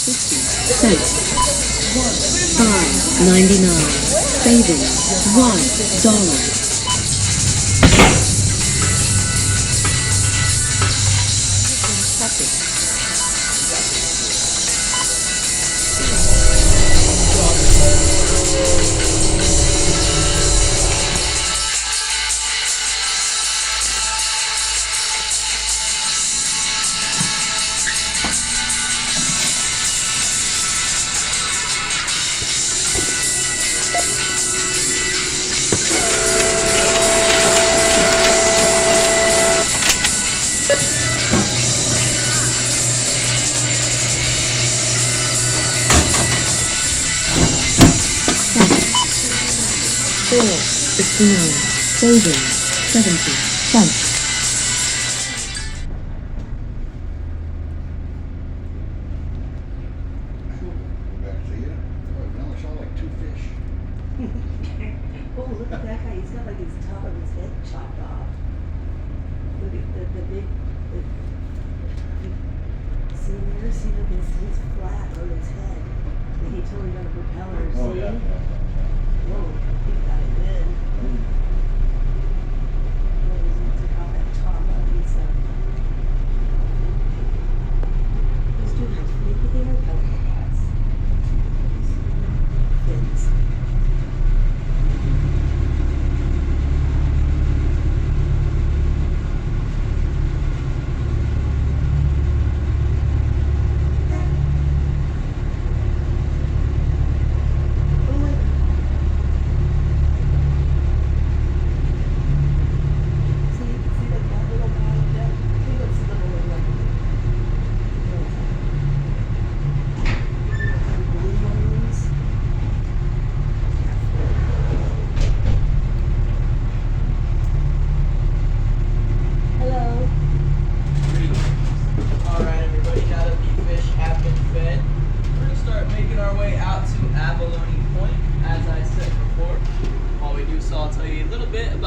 cents. $5.99. Savings $1. $4.69. Savings $0.70. Oh, look at that guy. He's got like his top of his head chopped off. Look at the big, see there? See, look, he's flat on his head. And he totally got a propeller, see? Oh, yeah. Whoa, he got it in. Well, he took off that top of his, those dudes have fake, they are cowboy hats. Fins.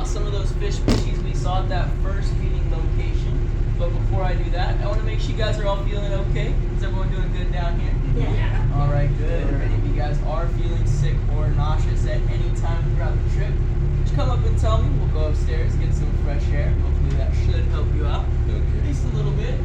Some of those fish species we saw at that first feeding location. But before I do that, I want to make sure you guys are all feeling okay. Is everyone doing good down here? Yeah. All right, good. If any of you guys are feeling sick or nauseous at any time throughout the trip, just come up and tell me. We'll go upstairs, get some fresh air. Hopefully that should help you out. At least a little bit.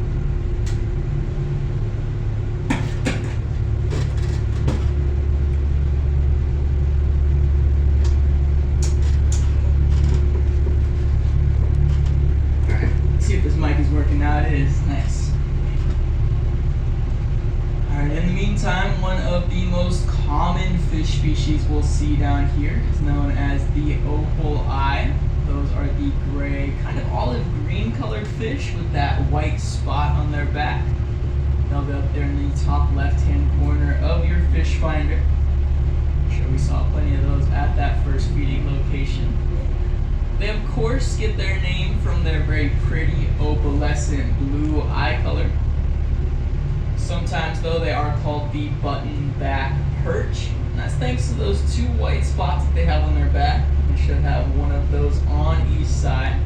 Working out, it is nice. Alright, in the meantime, one of the most common fish species we'll see down here is known as the opal eye. Those are the gray, kind of olive green colored fish with that white spot on their back. They'll be up there in the top left hand corner of your fish finder. I'm sure we saw plenty of those at that first feeding location. They of course get their name from their very pretty opalescent blue eye color. Sometimes though they are called the button back perch. And that's thanks to those two white spots that they have on their back. They should have one of those on each side.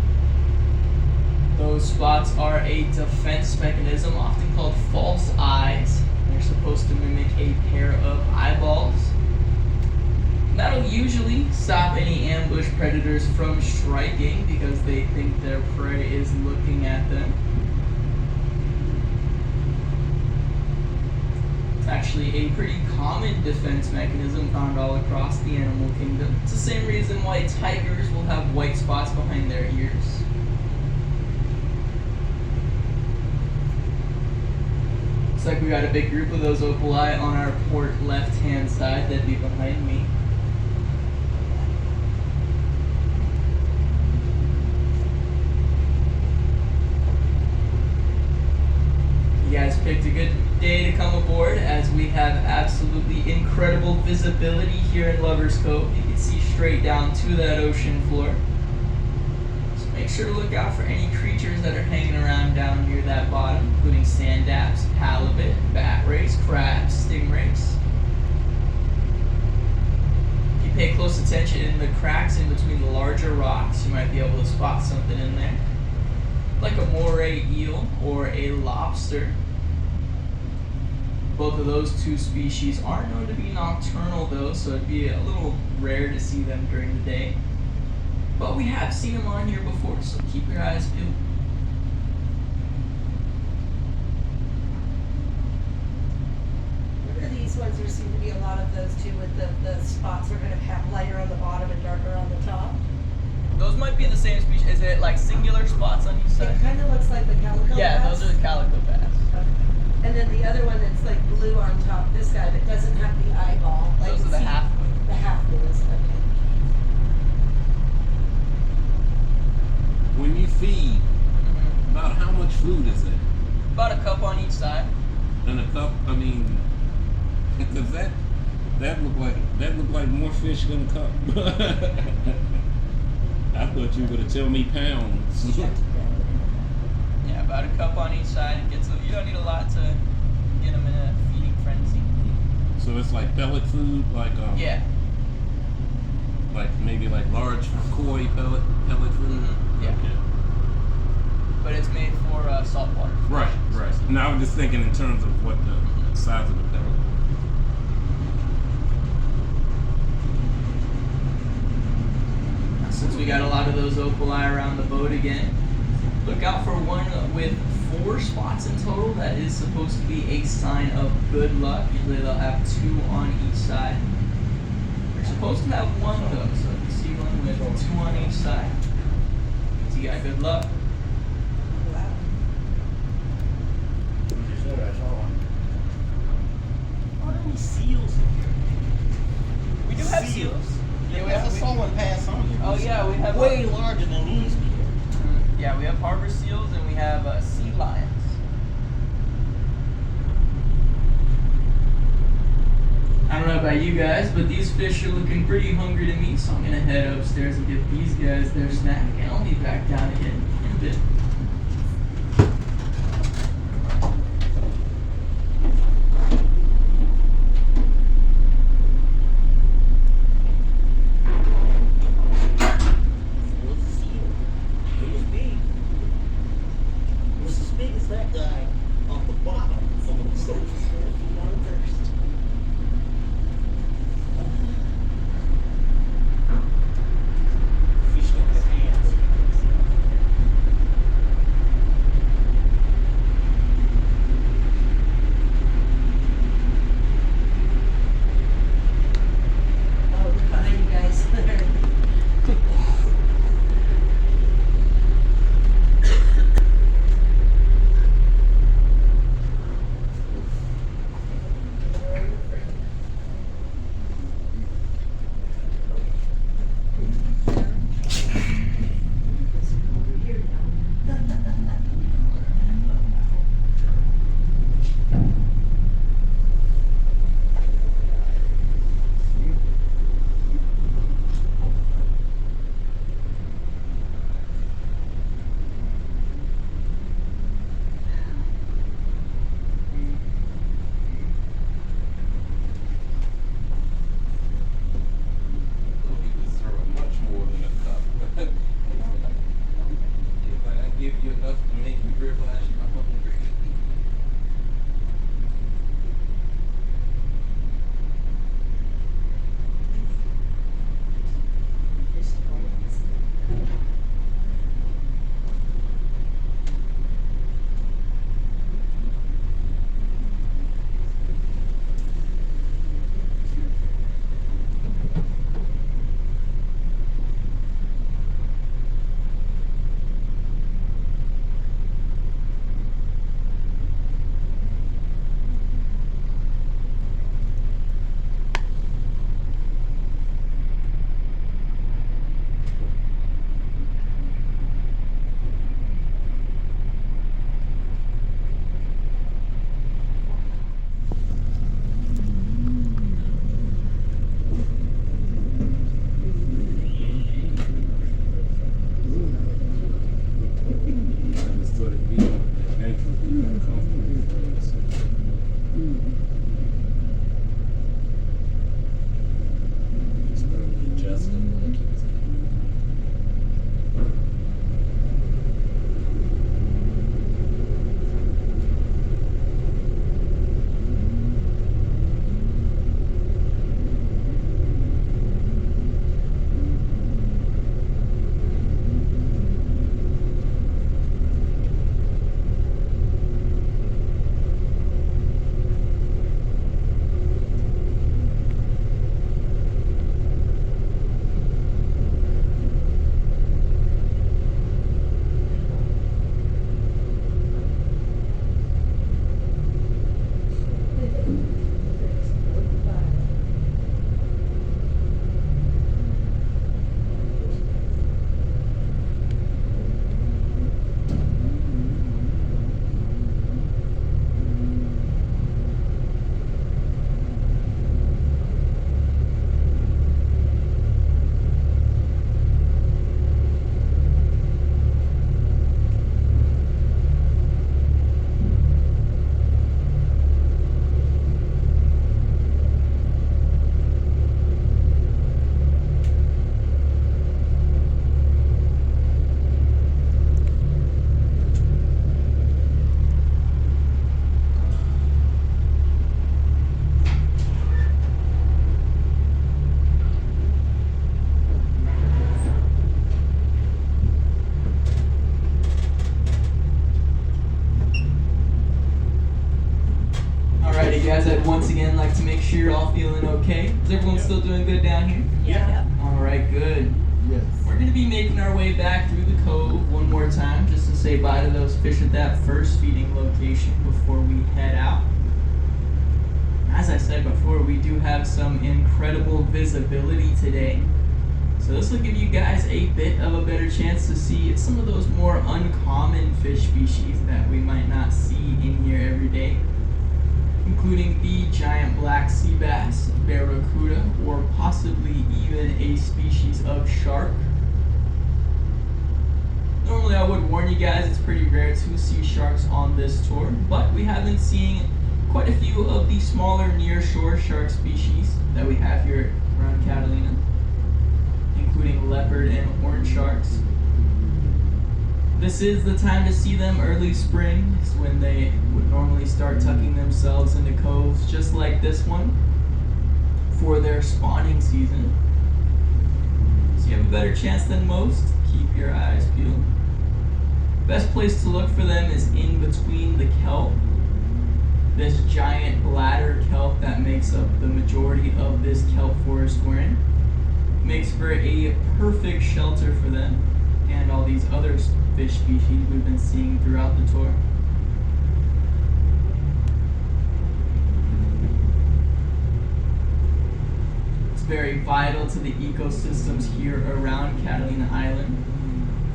Those spots are a defense mechanism often called false eyes. They're supposed to mimic a pair of eyeballs. That'll usually stop any ambush predators from striking because they think their prey is looking at them. It's actually a pretty common defense mechanism found all across the animal kingdom. It's the same reason why tigers will have white spots behind their ears. Looks like we got a big group of those opal eye on our port left-hand side. That'd be behind me. You guys picked a good day to come aboard as we have absolutely incredible visibility here in Lover's Cove. You can see straight down to that ocean floor. So make sure to look out for any creatures that are hanging around down near that bottom, including sand daps, halibut, bat rays, crabs, stingrays. If you pay close attention in the cracks in between the larger rocks, you might be able to spot something in there, like a moray eel or a lobster. Both of those two species are known to be nocturnal though, so it'd be a little rare to see them during the day. But we have seen them on here before, so keep your eyes peeled. What are these ones? There seem to be a lot of those too, with the spots are going to have lighter on the bottom and darker on the top. Those might be the same species. Is it like singular spots on each side? It kind of looks like the calico Yeah, bass. those are the calico bass. Okay. And then the other one that's like blue on top, this guy that doesn't have the eyeball. Like Those are the see- half moon. The half moons. Okay. When you feed, about how much food is it? About a cup on each side. And a cup, I mean, does that look like more fish than a cup? I thought you were gonna tell me pounds. Yeah, about a cup on each side. You don't need a lot to get them in a feeding frenzy. So it's like pellet food, like Yeah. like maybe like large koi pellet food. Yeah. Okay. But it's made for saltwater. Right. Now I'm just thinking in terms of what the size of the pellet. Since we got a lot of those opali around the boat again, look out for one with 4 spots in total. That is supposed to be a sign of good luck. Usually they'll have 2 on each side. They're supposed to have 1 though, so if you see one with 2 on each side, means you got good luck. Wow. Are there any seals in here? We do have seals. Yeah, we I have. saw one pass on here. Oh yeah, we have way larger than these here. Yeah, we have harbor seals and we have sea lions. I don't know about you guys, but these fish are looking pretty hungry to me, so I'm gonna head upstairs and give these guys their snack, and I'll be back down again in a bit. What's a seal? It was big. It was as big as that guy on the bottom of the surface. Fish don't have hands. Oh, look behind you guys. He was throwing much more than a cup. If I give you enough to make you realize you're hungry. I just thought it'd be natural, be uncomfortable for us. Just probably adjusting like he was guys, I'd once again like to make sure you're all feeling okay. Is everyone still doing good down here? Yeah. Alright, good. Yes. We're going to be making our way back through the cove one more time just to say bye to those fish at that first feeding location before we head out. As I said before, we do have some incredible visibility today. So this will give you guys a bit of a better chance to see some of those more uncommon fish species that we might not see in here every day, including the giant black sea bass, barracuda, or possibly even a species of shark. Normally I would warn you guys it's pretty rare to see sharks on this tour, but we have been seeing quite a few of the smaller near-shore shark species that we have here around Catalina, including leopard and horn sharks. This is the time to see them. Early spring is when they would normally start tucking themselves into coves just like this one for their spawning season. So you have a better chance than most. Keep your eyes peeled. Best place to look for them is in between the kelp. This giant bladder kelp that makes up the majority of this kelp forest we're in makes for a perfect shelter for them and all these other fish species we've been seeing throughout the tour. It's very vital to the ecosystems here around Catalina Island.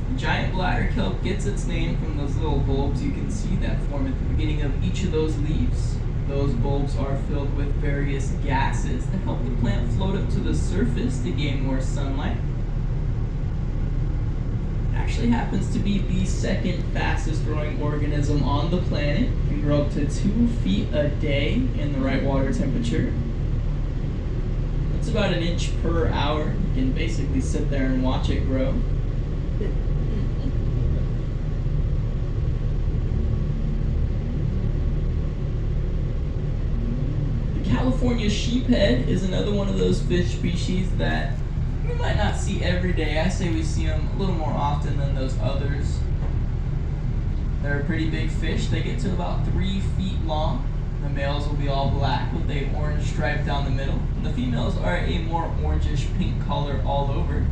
The giant bladder kelp gets its name from those little bulbs you can see that form at the beginning of each of those leaves. Those bulbs are filled with various gases that help the plant float up to the surface to gain more sunlight. It actually happens to be the second fastest growing organism on the planet. It can grow up to 2 feet a day in the right water temperature. That's about an inch per hour. You can basically sit there and watch it grow. California sheephead is another one of those fish species that we might not see every day. I say we see them a little more often than those others. They're a pretty big fish. They get to about 3 feet long. The males will be all black with a orange stripe down the middle. And the females are a more orangish pink color all over.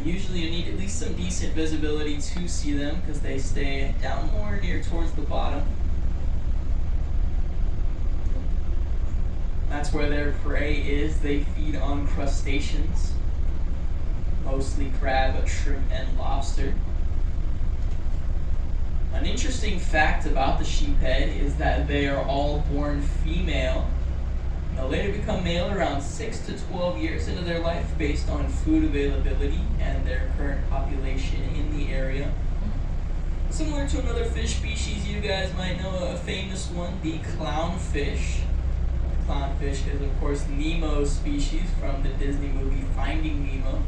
Usually you need at least some decent visibility to see them because they stay down more near towards the bottom. That's where their prey is. They feed on crustaceans, mostly crab, shrimp, and lobster. An interesting fact about the sheephead is that they are all born female. They'll later become male around 6 to 12 years into their life based on food availability and their current population in the area. Similar to another fish species you guys might know, a famous one, the clownfish. The clownfish is of course Nemo's species from the Disney movie Finding Nemo.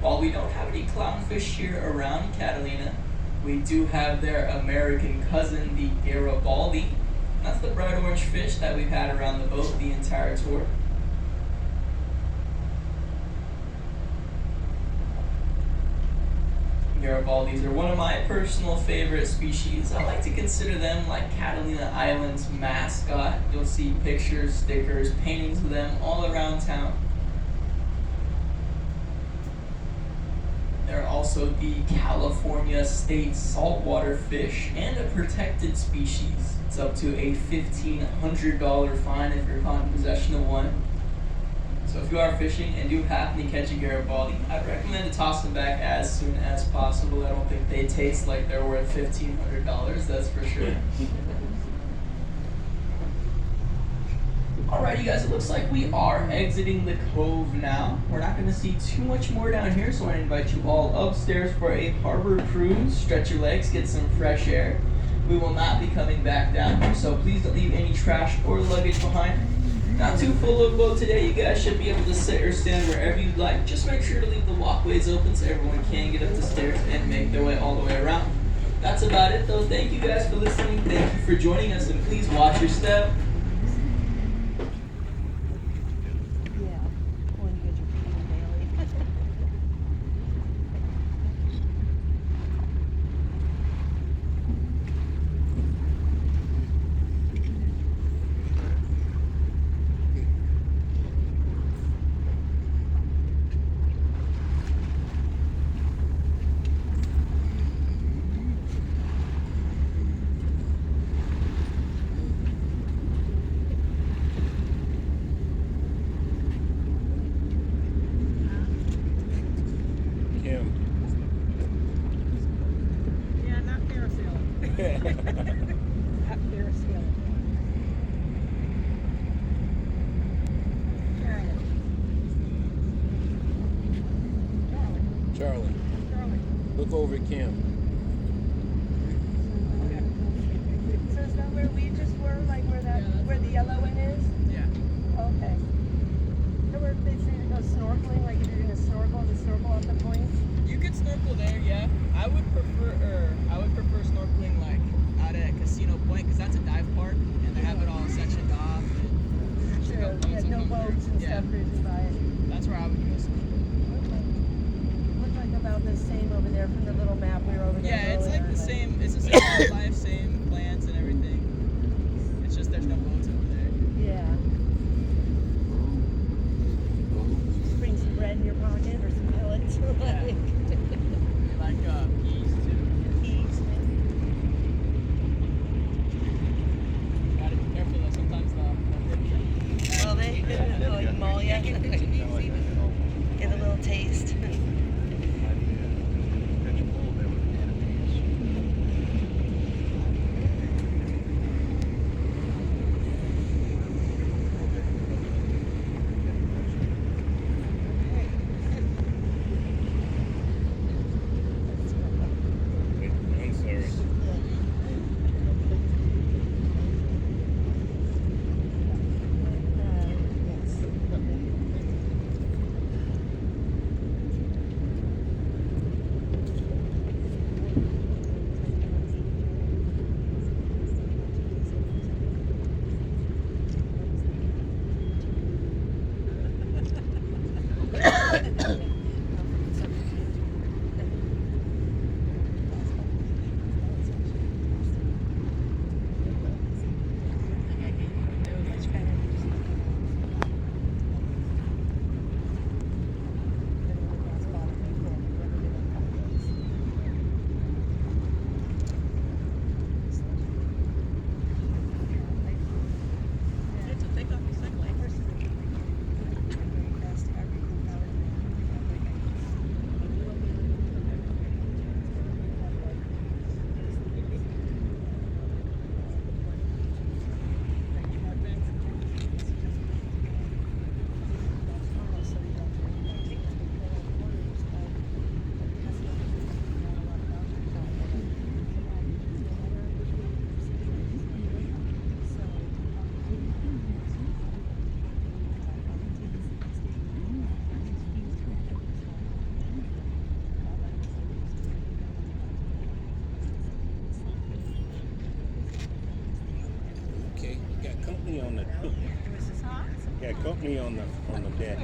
While we don't have any clownfish here around Catalina, we do have their American cousin, the Garibaldi. That's the bright orange fish that we've had around the boat the entire tour. Garibaldis are one of my personal favorite species. I like to consider them like Catalina Island's mascot. You'll see pictures, stickers, paintings of them all around town. They're also the California state saltwater fish and a protected species. It's up to a $1,500 fine if you're caught in possession of one. So if you are fishing and do happen to catch a Garibaldi, I'd recommend to toss them back as soon as possible. I don't think they taste like they're worth $1,500, that's for sure. Alrighty guys, it looks like we are exiting the cove now. We're not going to see too much more down here, so I invite you all upstairs for a harbor cruise. Stretch your legs, get some fresh air. We will not be coming back down here, so please don't leave any trash or luggage behind. Not too full of a boat today. You guys should be able to sit or stand wherever you'd like. Just make sure to leave the walkways open so everyone can get up the stairs and make their way all the way around. That's about it though. Thank you guys for listening. Thank you for joining us, and please watch your step. Ferris wheel. Charlie, look over at Kim. So is that where we just were, like where the yellow one is? Yeah. Okay. So where they say to go snorkeling, like if you're gonna snorkel off the point? You could snorkel there, yeah. I would prefer snorkeling like out at Casino Point because that's a dive park and they have it all sectioned off. And True. Yeah, no boats and stuff cruising by it. That's where I would go snorkeling. Looked like about the same over there from the little map we were over there. Yeah, it's like earlier, the same. It's the same wildlife, same plants and everything. It's just there's no boats over there. Yeah. Just bring some bread in your pocket or some pellets. Like peas too. Peas. Gotta be careful though. Sometimes Well, they maul ya. Get a little taste. I'm sorry. Okay, got company on the got company on the deck.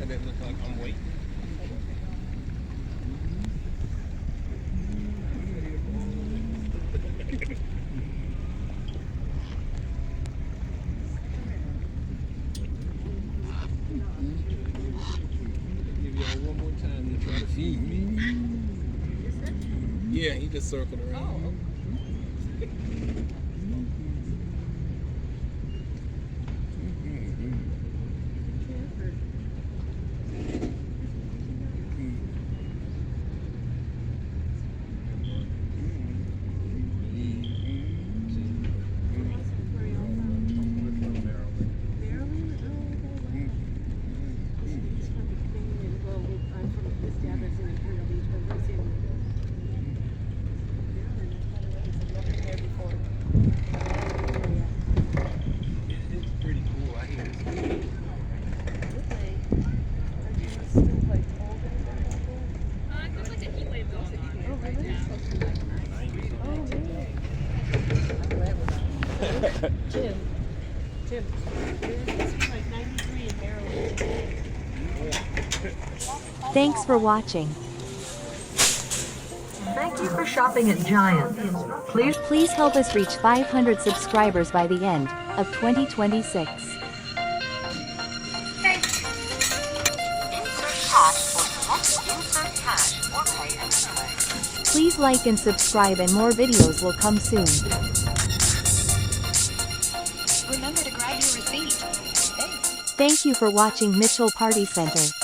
That look like I'm waiting. Give y'all one more time to try to feed me. Yeah, he just circled around. Tim, it's like 93 in Maryland. Thanks for watching. Thanks Thank you for shopping at Giant. Please help us reach 500 subscribers by the end of 2026. Please like and subscribe and more videos will come soon. Remember to grab your receipt. Thank you for watching Mitchell Party Center.